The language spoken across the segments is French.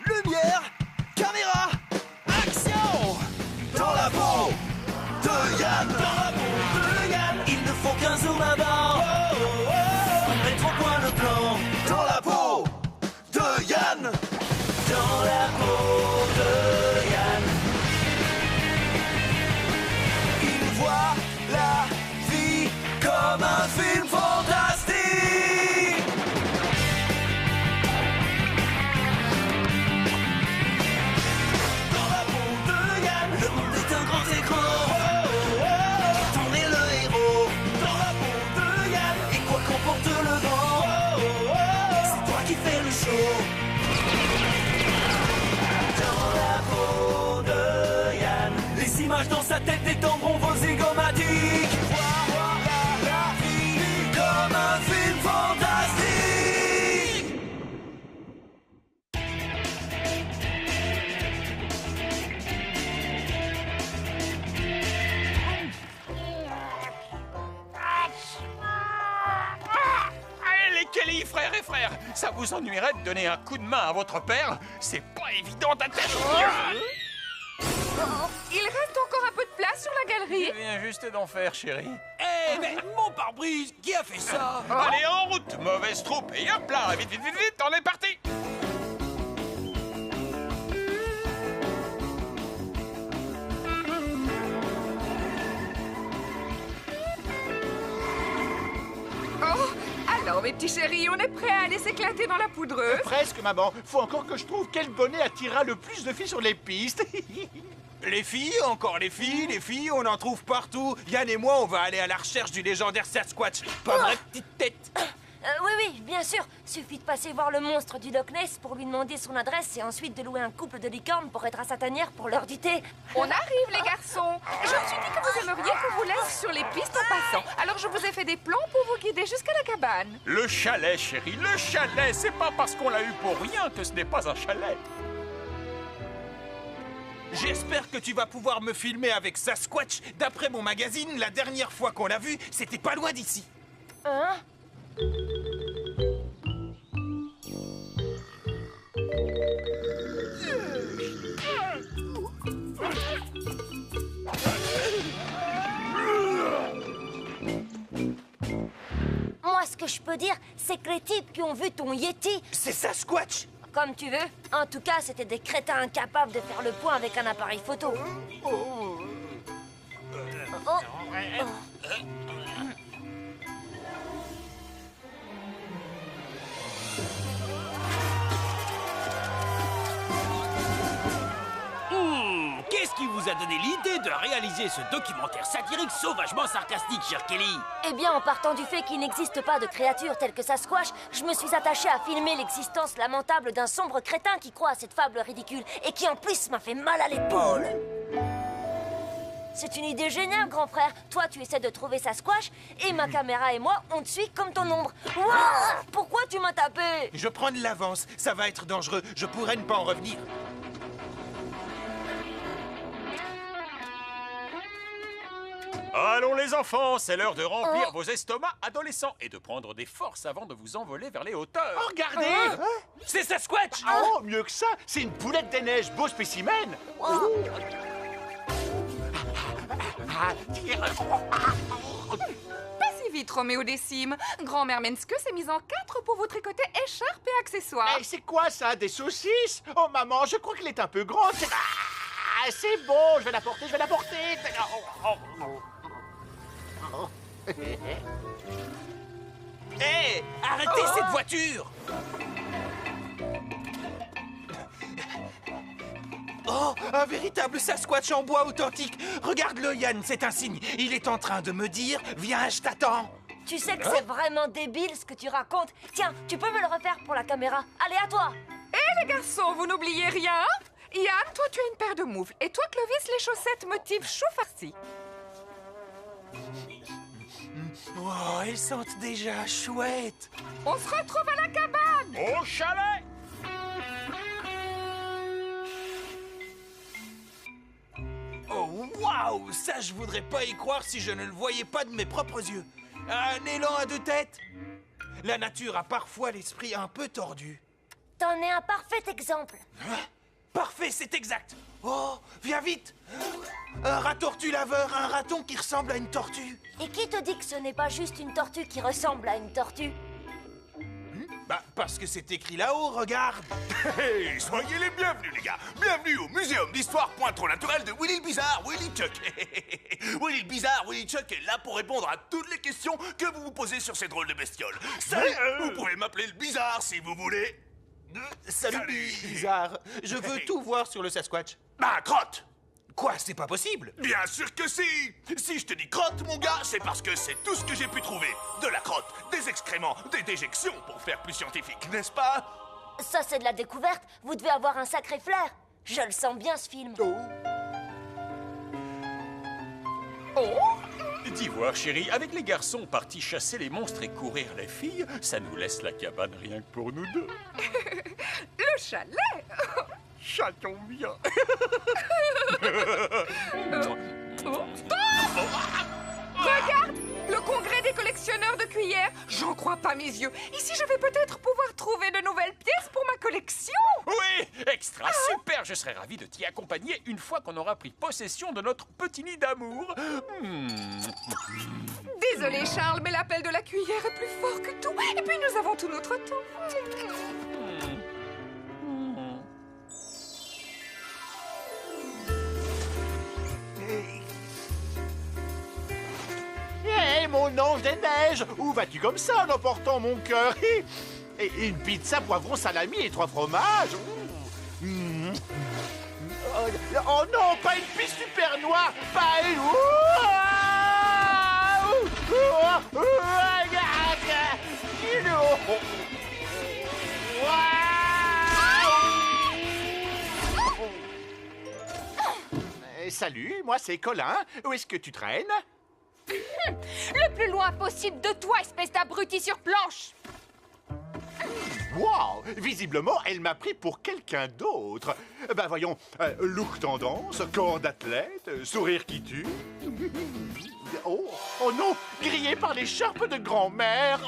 Lumière, caméra, action! Dans la peau de Yann, il ne faut qu'un zoom avant. Mettre au point le plan. Dans la peau de Yann, dans la peau de Yann. Il voit la vie comme un film fantastique. Dans sa tête détendront vos zygomatiques. Voir la vie comme un film fantastique. Allez les Kelly, frères et frères, ça vous ennuierait de donner un coup de main à votre père? C'est pas évident d'intervenir. Il reste encore un peu de place sur la galerie. Je viens juste d'en faire, chérie. Eh, mais mon pare-brise, qui a fait ça? Allez, en route, mauvaise troupe, et hop là, vite, vite, vite, vite, on est parti. Oh, alors mes petits chéris, on est prêts à aller s'éclater dans la poudreuse? Presque, maman. Faut encore que je trouve quel bonnet attirera le plus de filles sur les pistes. Les filles, encore les filles, on en trouve partout. Yann et moi, on va aller à la recherche du légendaire Sasquatch. Pas vrai, petite tête? Oui, bien sûr. Suffit de passer voir le monstre du Loch Ness pour lui demander son adresse et ensuite de louer un couple de licornes pour être à sa tanière pour l'heure du thé. On arrive, les garçons. Je me suis dit que vous aimeriez qu'on vous laisse sur les pistes en passant. Alors je vous ai fait des plans pour vous guider jusqu'à la cabane. Le chalet, chérie, le chalet, c'est pas parce qu'on l'a eu pour rien que ce n'est pas un chalet. J'espère que tu vas pouvoir me filmer avec Sasquatch. D'après mon magazine, la dernière fois qu'on l'a vu, c'était pas loin d'ici. Hein? Moi, ce que je peux dire, c'est que les types qui ont vu ton Yeti, C'est Sasquatch. comme tu veux, en tout cas, c'était des crétins incapables de faire le point avec un appareil photo. Oh. Qu'est-ce qui vous a donné l'idée de réaliser ce documentaire satirique sauvagement sarcastique, cher Kelly? Eh bien, en partant du fait qu'il n'existe pas de créature telle que Sasquatch, je me suis attachée à filmer l'existence lamentable d'un sombre crétin qui croit à cette fable ridicule et qui en plus m'a fait mal à l'épaule. C'est une idée géniale, grand frère. Toi, tu essaies de trouver Sasquatch et ma caméra et moi, on te suit comme ton ombre. Ouah, pourquoi tu m'as tapé? Je prends de l'avance. Ça va être dangereux. Je pourrais ne pas en revenir. Allons les enfants, c'est l'heure de remplir vos estomacs adolescents et de prendre des forces avant de vous envoler vers les hauteurs. Oh, regardez. C'est Sasquatch. Oh, mieux que ça, c'est une poulette des neiges, beau spécimen. Pas si vite, Roméo Décime. Grand-mère Menske s'est mise en 4 pour vous tricoter écharpe et accessoires. Mais c'est quoi ça, des saucisses? Oh, maman, je crois qu'elle est un peu grande. C'est bon, je vais la porter, Hé, arrêtez cette voiture. Oh, un véritable Sasquatch en bois authentique. Regarde-le, Yann, c'est un signe. Il est en train de me dire, viens, je t'attends. Tu sais que c'est vraiment débile ce que tu racontes. Tiens, tu peux me le refaire pour la caméra. Allez, à toi. Les garçons, vous n'oubliez rien? Yann, toi, tu as une paire de moufles. Et toi, Clovis, les chaussettes motif chou farci. Oh, elles sentent déjà chouette. On se retrouve à la cabane. Au chalet! Oh, waouh! Waouh, ça je voudrais pas y croire si je ne le voyais pas de mes propres yeux. Un élan à 2 têtes. La nature a parfois l'esprit un peu tordu. T'en es un parfait exemple. Parfait, c'est exact. Oh, viens vite. Un rat-tortue laveur, un raton qui ressemble à une tortue. Et qui te dit que ce n'est pas juste une tortue qui ressemble à une tortue? Bah, parce que c'est écrit là-haut, regarde. Hey, soyez les bienvenus, les gars. Bienvenue au Muséum d'Histoire Point Trop Naturel de Willy le Bizarre, Willy Chuck. Willy le Bizarre, Willy Chuck est là pour répondre à toutes les questions que vous vous posez sur ces drôles de bestioles. Salut, vous pouvez m'appeler le Bizarre si vous voulez. Salut, Bizarre. Je veux tout voir sur le Sasquatch. Bah, crotte. Quoi, c'est pas possible? Bien sûr que si. Si je te dis crotte, mon gars, c'est parce que c'est tout ce que j'ai pu trouver. De la crotte, des excréments, des déjections, pour faire plus scientifique, n'est-ce pas? Ça, c'est de la découverte. Vous devez avoir un sacré flair. Je le sens bien, ce film. Dis voir, chérie, avec les garçons partis chasser les monstres et courir les filles, ça nous laisse la cabane rien que pour nous deux. Le chalet. Ça tombe bien. Regarde, le congrès des collectionneurs de cuillères. J'en crois pas mes yeux. Ici, je vais peut-être pouvoir trouver de nouvelles pièces pour ma collection. Oui, extra, super. Je serais ravi de t'y accompagner une fois qu'on aura pris possession de notre petit nid d'amour. Désolé, Charles, mais l'appel de la cuillère est plus fort que tout. Et puis, nous avons tout notre temps. Hé, mon ange des neiges, où vas-tu comme ça en emportant mon cœur? Et une pizza poivron salami et 3 fromages. Oh non, pas une pizza super noire, pas une... Salut, moi c'est Colin. Où est-ce que tu traînes? Le plus loin possible de toi, espèce d'abruti sur planche. Wow! Visiblement, elle m'a pris pour quelqu'un d'autre. Ben voyons, look tendance, corps d'athlète, sourire qui tue. Oh non! Grillé par les charpes de grand-mère.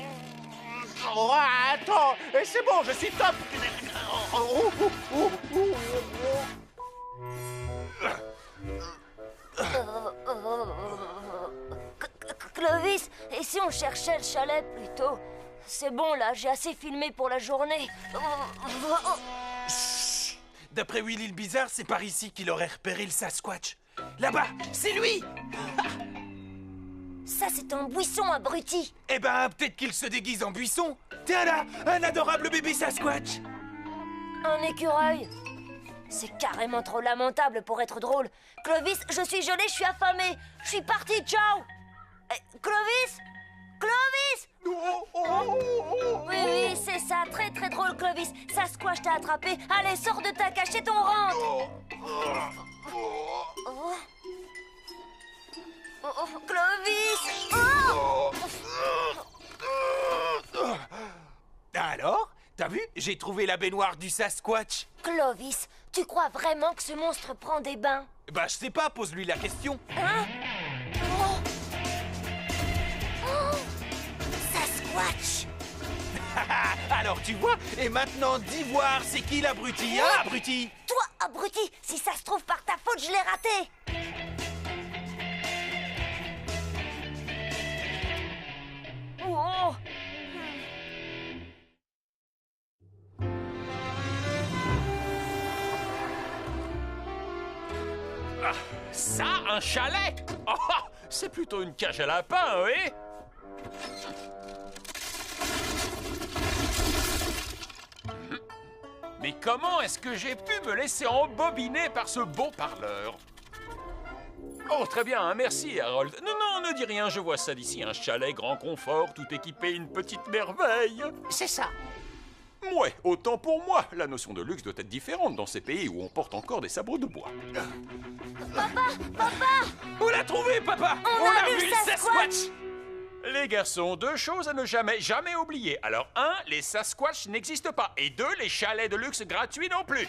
Oh, attends! C'est bon, je suis top! Clovis, et si on cherchait le chalet plutôt? C'est bon, là, j'ai assez filmé pour la journée. D'après Willy le Bizarre, c'est par ici qu'il aurait repéré le Sasquatch. Là-bas, c'est lui! Ça, c'est un buisson abruti. Eh ben, peut-être qu'il se déguise en buisson. Tiens là, un adorable bébé Sasquatch. Un écureuil. C'est carrément trop lamentable pour être drôle. Clovis, je suis gelé, je suis affamé. Je suis parti, ciao. Clovis? Clovis? Oui, c'est ça. Très, très drôle, Clovis. Sasquatch t'a attrapé. Allez, sors de ta cachette, on rentre. Clovis! Alors, t'as vu? J'ai trouvé la baignoire du Sasquatch. Clovis, tu crois vraiment que ce monstre prend des bains? Bah, je sais pas, pose-lui la question. Hein? Sasquatch! Alors, tu vois, et maintenant, dis voir, c'est qui l'abruti, hein, abruti? Toi, abruti, si ça se trouve par ta faute, je l'ai raté. Oh. Ah, ça, un chalet? Oh, c'est plutôt une cage à lapin, oui? Mais comment est-ce que j'ai pu me laisser embobiner par ce beau parleur? Oh, très bien, hein, merci, Harold. Non, ne dis rien, je vois ça d'ici. Un chalet, grand confort, tout équipé, une petite merveille. C'est ça. Ouais, autant pour moi. La notion de luxe doit être différente dans ces pays où on porte encore des sabres de bois. Papa! On l'a trouvé, papa! On a vu le Sasquatch! Les garçons, 2 choses à ne jamais oublier. Alors, 1, les Sasquatch n'existent pas. Et 2, les chalets de luxe gratuits non plus.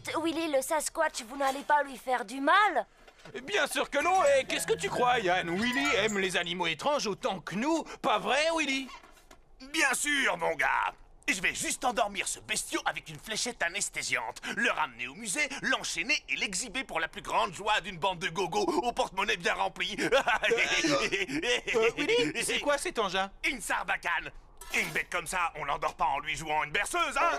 dites, Willy le Sasquatch, vous n'allez pas lui faire du mal? Bien sûr que non, et qu'est-ce que tu crois, Yann? Willy aime les animaux étranges autant que nous, pas vrai, Willy? Bien sûr, mon gars. Je vais juste endormir ce bestiau avec une fléchette anesthésiante, le ramener au musée, l'enchaîner et l'exhiber pour la plus grande joie d'une bande de gogos au porte-monnaie bien rempli. Willy, c'est quoi cet engin? Une sarbacane. Une bête comme ça, on n'endort pas en lui jouant une berceuse, hein?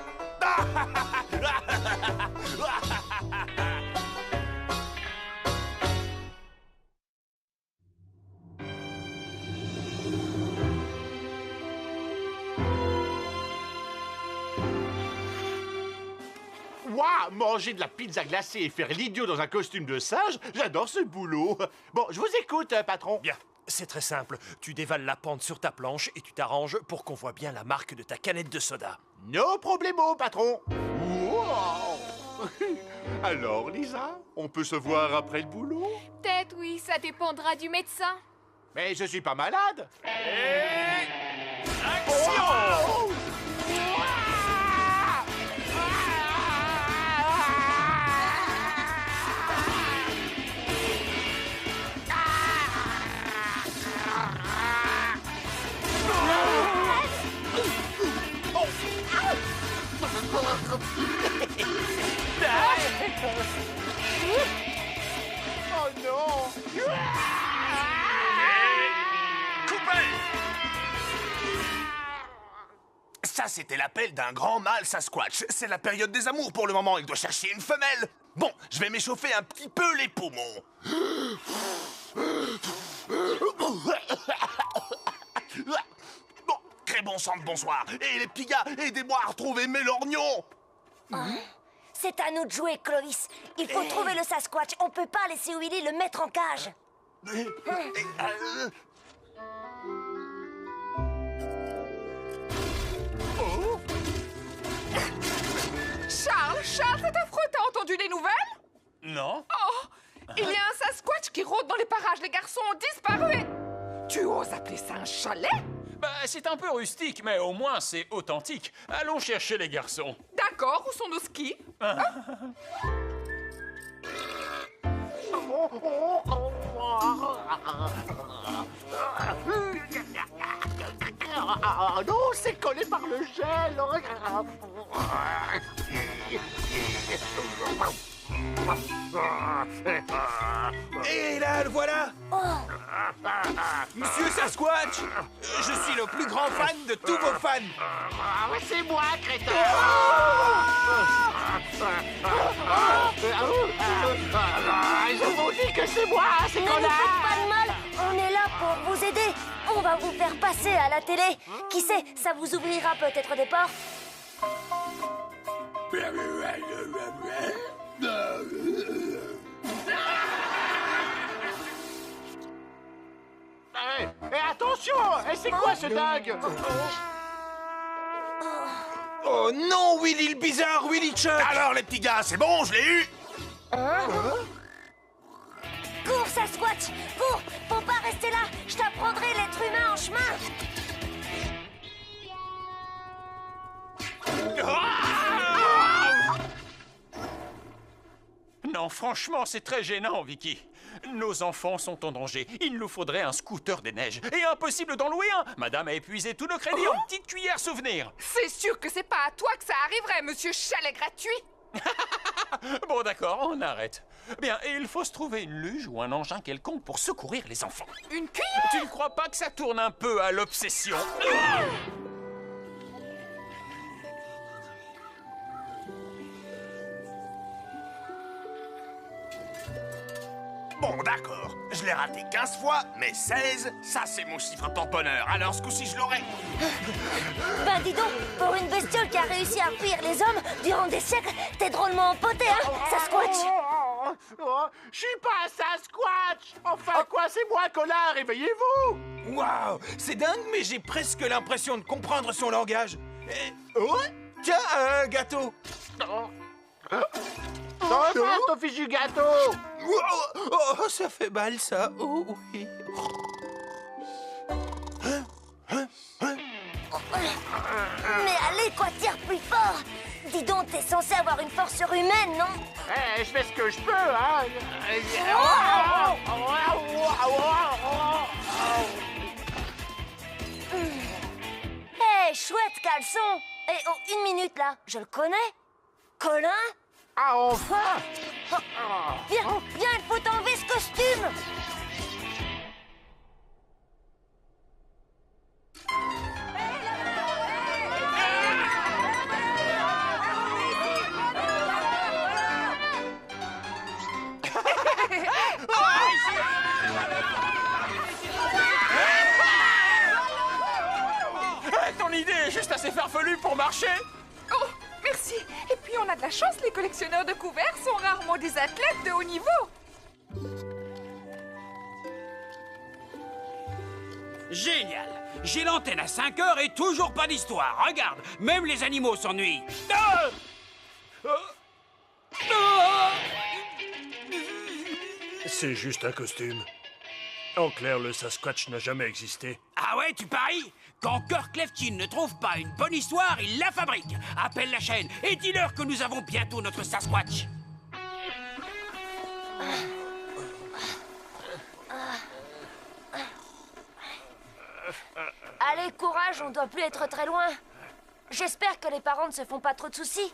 Waouh, manger de la pizza glacée et faire l'idiot dans un costume de singe, j'adore ce boulot. Bon, je vous écoute, patron. Bien, c'est très simple. Tu dévales la pente sur ta planche et tu t'arranges pour qu'on voit bien la marque de ta canette de soda. No problemo, patron. Wow. Alors, Lisa, on peut se voir après le boulot? Peut-être, oui, ça dépendra du médecin. Mais je suis pas malade. Action! Oh non! Coupez! Ça, c'était l'appel d'un grand mâle Sasquatch. C'est la période des amours pour le moment. Il doit chercher une femelle. Bon, je vais m'échauffer un petit peu les poumons. Bon, très bon sang de bonsoir. Et les petits gars, aidez-moi à retrouver mes lorgnons. C'est à nous de jouer, Clovis. Il faut trouver le Sasquatch. On peut pas laisser Willy le mettre en cage. Charles, c'est affreux, t'as entendu les nouvelles? Non? Oh, il y a un Sasquatch qui rôde dans les parages, les garçons ont disparu et... Tu oses appeler ça un chalet? Bah, c'est un peu rustique, mais au moins c'est authentique. Allons chercher les garçons. D'accord, où sont nos skis? Ah non, c'est collé par le gel. Et là, le voilà! Monsieur Sasquatch! Je suis le plus grand fan de tous vos fans! C'est moi, crétin. Je vous dis que c'est moi, c'est Ne nous faites pas de mal. On est là pour vous aider. On va vous faire passer à la télé. Qui sait, ça vous ouvrira peut-être des portes. Attention, c'est quoi ce dingue? Oh non, Willy le bizarre, Willy Chuck! Alors, les petits gars, c'est bon, je l'ai eu. Cours, Sasquatch, cours. Faut pas rester là. Je t'apprendrai l'être humain en chemin. Non, franchement, c'est très gênant, Vicky. Nos enfants sont en danger. Il nous faudrait un scooter des neiges. Et impossible d'en louer un. Madame a épuisé tous nos crédits en petites cuillères souvenirs. C'est sûr que c'est pas à toi que ça arriverait, monsieur Chalet gratuit. Bon, d'accord, on arrête. Bien, et il faut se trouver une luge ou un engin quelconque pour secourir les enfants. Une cuillère? Tu ne crois pas que ça tourne un peu à l'obsession? Bon, d'accord. Je l'ai raté 15 fois, mais 16, ça c'est mon chiffre porte-bonheur. Alors ce coup-ci, je l'aurai. Ben dis donc, pour une bestiole qui a réussi à fuir les hommes durant des siècles, t'es drôlement empoté, hein, Sasquatch? Je suis pas un Sasquatch. Enfin, quoi, c'est moi, connard, réveillez-vous. Waouh, c'est dingue, mais j'ai presque l'impression de comprendre son langage. Oh, tiens, un gâteau. Ton fichu du gâteau. Oh, ça fait mal, ça. Oh, oui. Mais allez, quoi, tire plus fort. Dis donc, t'es censé avoir une force surhumaine, non? Je fais ce que je peux, hein. Hé, chouette caleçon! Eh, oh, une minute là, je le connais? Colin? Ah, enfin! Viens, il faut t'enlever ce costume! Ton idée est juste assez farfelue pour marcher. Oh, merci. Et puis on a de la chance, les collectionneurs de couverts sont rarement des athlètes de haut niveau. Génial. J'ai l'antenne à 5 heures et toujours pas d'histoire. Regarde, même les animaux s'ennuient. Ah! C'est juste un costume. En clair, le Sasquatch n'a jamais existé. Ah ouais, tu paries? Quand Kirk Leftin ne trouve pas une bonne histoire, il la fabrique. Appelle la chaîne et dis-leur que nous avons bientôt notre Sasquatch. Allez, courage, on doit plus être très loin. J'espère que les parents ne se font pas trop de soucis.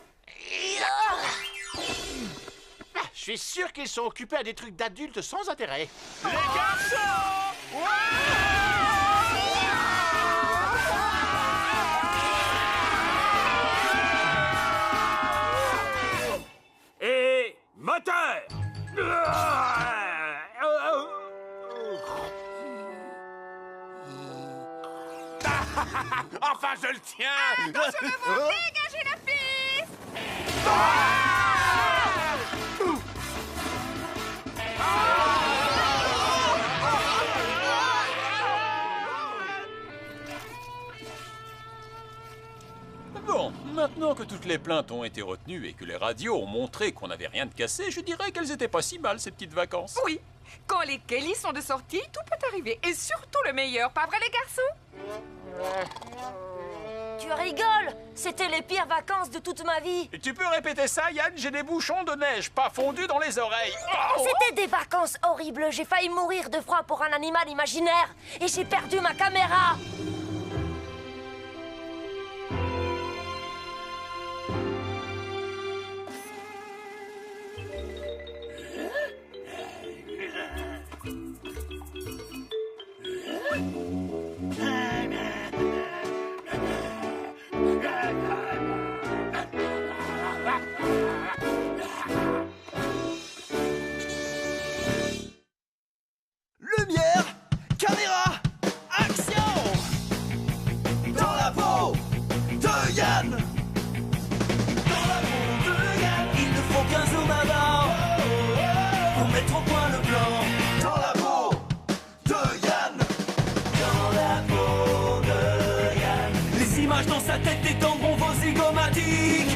Je suis sûr qu'ils sont occupés à des trucs d'adultes sans intérêt. Les garçons! Et moteur! Enfin, je le tiens. Attention devant, dégagez la piste! Bon, maintenant que toutes les plaintes ont été retenues et que les radios ont montré qu'on n'avait rien de cassé, je dirais qu'elles étaient pas si mal, ces petites vacances. Oui, quand les Kelly sont de sortie, tout peut arriver. Et surtout le meilleur, pas vrai les garçons? Tu rigoles? C'était les pires vacances de toute ma vie. Et tu peux répéter ça, Yann? J'ai des bouchons de neige pas fondus dans les oreilles. Oh! C'était des vacances horribles. J'ai failli mourir de froid pour un animal imaginaire. Et j'ai perdu ma caméra. Lumière, caméra, action! Dans la peau de Yann! Dans la peau de Yann, il ne faut qu'un zoom avant pour mettre au point le plan. Dans la peau de Yann! Dans la peau de Yann! Les images dans sa tête détendront vos zygomatiques!